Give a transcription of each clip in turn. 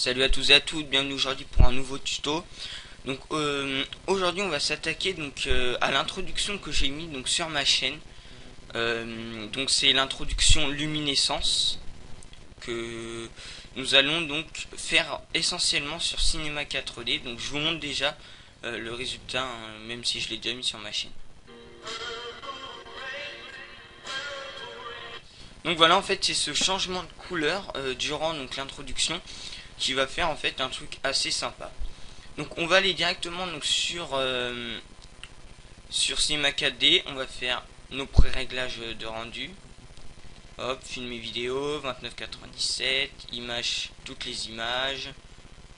Salut à tous et à toutes, bienvenue aujourd'hui pour un nouveau tuto. Donc aujourd'hui on va s'attaquer à l'introduction que j'ai mis donc sur ma chaîne. Donc c'est l'introduction luminescence que nous allons donc faire essentiellement sur Cinema 4D. Donc je vous montre déjà le résultat, hein, même si je l'ai déjà mis sur ma chaîne. Donc voilà, en fait c'est ce changement de couleur durant donc l'introduction qui va faire en fait un truc assez sympa. Donc on va aller directement donc sur Cinema 4D, on va faire nos pré-réglages de rendu. Hop, filmer vidéo, 29,97, images, toutes les images,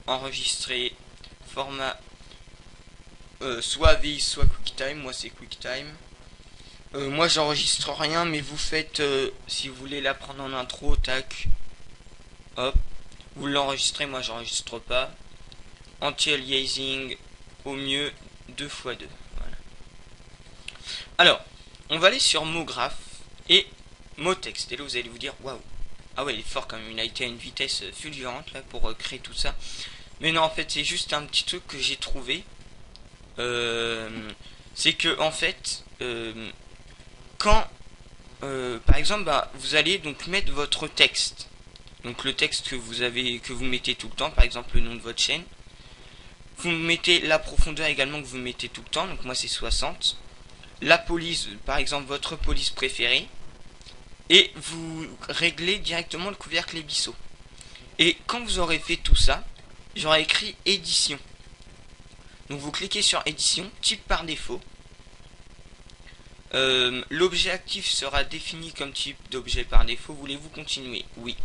enregistrer format soit AVI soit QuickTime, moi c'est QuickTime. Moi j'enregistre rien, mais vous faites, si vous voulez la prendre en intro, tac, hop, vous l'enregistrez, moi j'enregistre pas. Anti-aliasing au mieux 2x2. Voilà. Alors, on va aller sur mot graphe et mot texte. Et là vous allez vous dire waouh. Ah ouais, il est fort quand même, il a été à une vitesse fulgurante là pour créer tout ça. Mais non, en fait, c'est juste un petit truc que j'ai trouvé. C'est que en fait, quand par exemple, vous allez donc mettre votre texte. Donc le texte que vous mettez tout le temps, par exemple le nom de votre chaîne. Vous mettez la profondeur également que vous mettez tout le temps, donc moi c'est 60. La police, par exemple votre police préférée. Et vous réglez directement le couvercle Ebisso. Et quand vous aurez fait tout ça, j'aurai écrit édition. Donc vous cliquez sur édition, type par défaut. L'objet actif sera défini comme type d'objet par défaut. Voulez-vous continuer? Oui.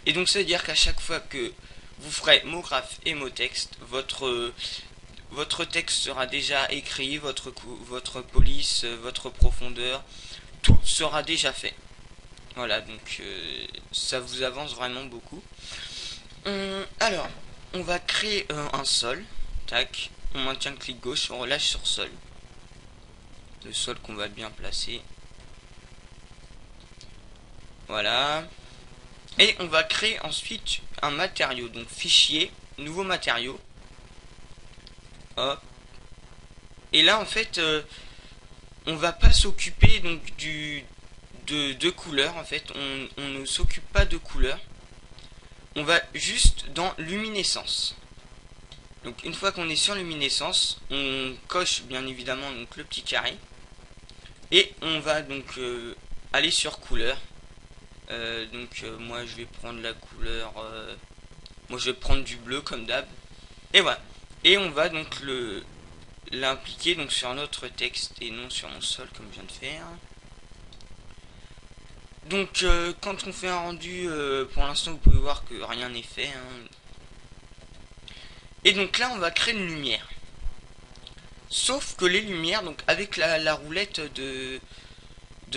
Et donc ça veut dire qu'à chaque fois que vous ferez mot graphe et mot texte, votre texte sera déjà écrit, votre police, votre profondeur, tout sera déjà fait. Voilà, donc ça vous avance vraiment beaucoup. Alors, on va créer un sol. Tac, on maintient le clic gauche, on relâche sur sol. Le sol qu'on va bien placer. Voilà. Et on va créer ensuite un matériau. Donc fichier, nouveau matériau. Hop. Et là en fait on va pas s'occuper donc de couleurs en fait. On ne s'occupe pas de couleurs. On va juste dans luminescence. Donc une fois qu'on est sur luminescence, on coche bien évidemment donc le petit carré. Et on va donc aller sur couleur. Moi je vais prendre la couleur moi je vais prendre du bleu comme d'hab. Et voilà. Et on va donc l'impliquer donc sur notre texte et non sur mon sol comme je viens de faire. Donc quand on fait un rendu, pour l'instant vous pouvez voir que rien n'est fait. Hein. Et donc là on va créer une lumière. Sauf que les lumières, donc avec la roulette de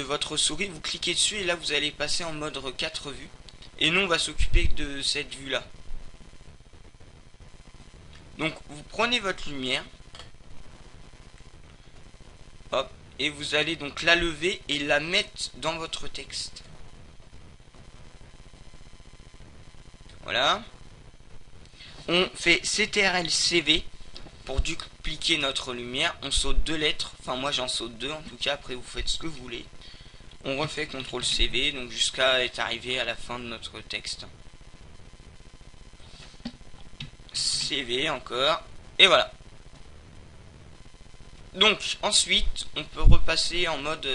votre souris, vous cliquez dessus et là vous allez passer en mode 4 vues. Et nous on va s'occuper de cette vue là. Donc vous prenez votre lumière. Hop. Et vous allez donc la lever et la mettre dans votre texte. Voilà. On fait CTRL-CV pour dupliquer notre lumière. On saute 2 lettres. Enfin moi j'en saute 2 en tout cas. Après vous faites ce que vous voulez. On refait CTRL-CV donc jusqu'à être arrivé à la fin de notre texte. CV encore. Et voilà. Donc ensuite on peut repasser en mode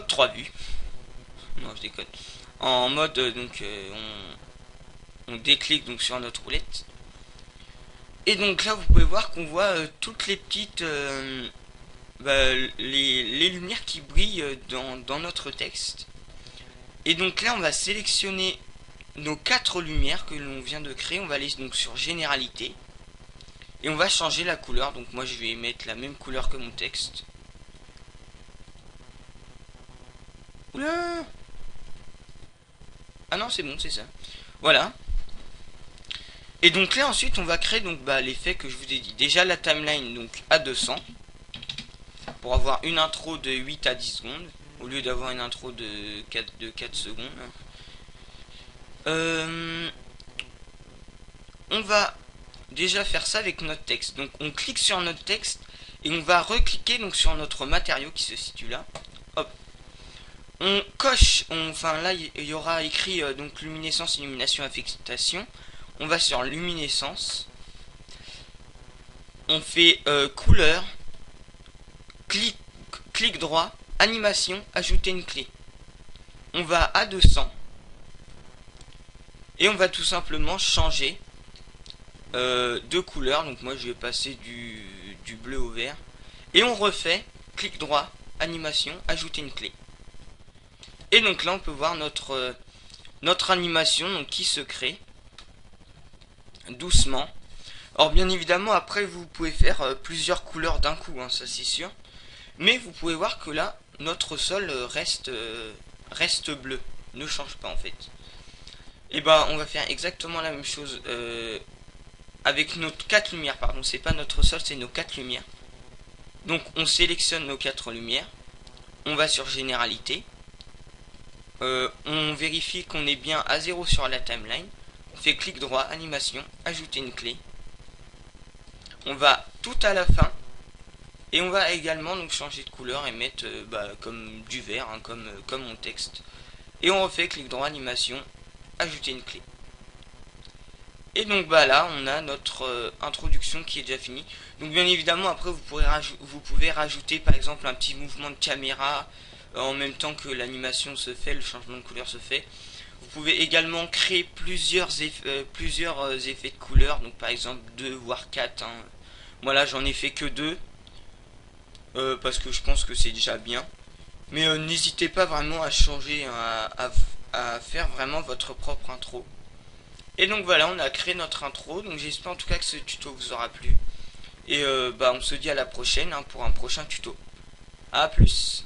3 vues. Non je déconne. En mode on déclique donc sur notre roulette. Et donc là vous pouvez voir qu'on voit toutes les petites les lumières qui brillent dans notre texte. Et donc là on va sélectionner nos 4 lumières que l'on vient de créer. On va aller donc sur généralité. Et on va changer la couleur. Donc moi je vais mettre la même couleur que mon texte. Oula! Ah non c'est bon, c'est ça. Voilà. Et donc là ensuite on va créer donc l'effet que je vous ai dit. Déjà la timeline donc à 200. Pour avoir une intro de 8 à 10 secondes. Au lieu d'avoir une intro de 4 secondes. On va déjà faire ça avec notre texte. Donc on clique sur notre texte et on va recliquer donc sur notre matériau qui se situe là. Hop. On coche, enfin là il y aura écrit donc luminescence, illumination, affectation. On va sur luminescence. On fait couleur, clic droit, animation, ajouter une clé. On va à 200 et on va tout simplement changer de couleur. Donc moi je vais passer du bleu au vert et on refait clic droit, animation, ajouter une clé. Et donc là on peut voir notre animation donc, qui se crée doucement. Or bien évidemment après vous pouvez faire plusieurs couleurs d'un coup, hein, ça c'est sûr. Mais vous pouvez voir que là notre sol reste bleu, ne change pas en fait. Et ben on va faire exactement la même chose avec nos 4 lumières, pardon, c'est pas notre sol, c'est nos 4 lumières. Donc on sélectionne nos 4 lumières, on va sur généralité, on vérifie qu'on est bien à 0 sur la timeline, on fait clic droit, animation, ajouter une clé, on va tout à la fin, et on va également donc changer de couleur et mettre comme du vert, hein, comme mon texte, et on refait clic droit, animation, ajouter une clé. Et donc là on a notre introduction qui est déjà finie. Donc bien évidemment après vous pouvez rajouter par exemple un petit mouvement de caméra en même temps que l'animation se fait, le changement de couleur se fait. Vous pouvez également créer plusieurs effets de couleur, donc par exemple 2 voire 4. Hein. Moi là j'en ai fait que 2 parce que je pense que c'est déjà bien. Mais n'hésitez pas vraiment à changer, à faire vraiment votre propre intro. Et donc voilà, on a créé notre intro. Donc j'espère en tout cas que ce tuto vous aura plu. Et on se dit à la prochaine hein, pour un prochain tuto. A plus.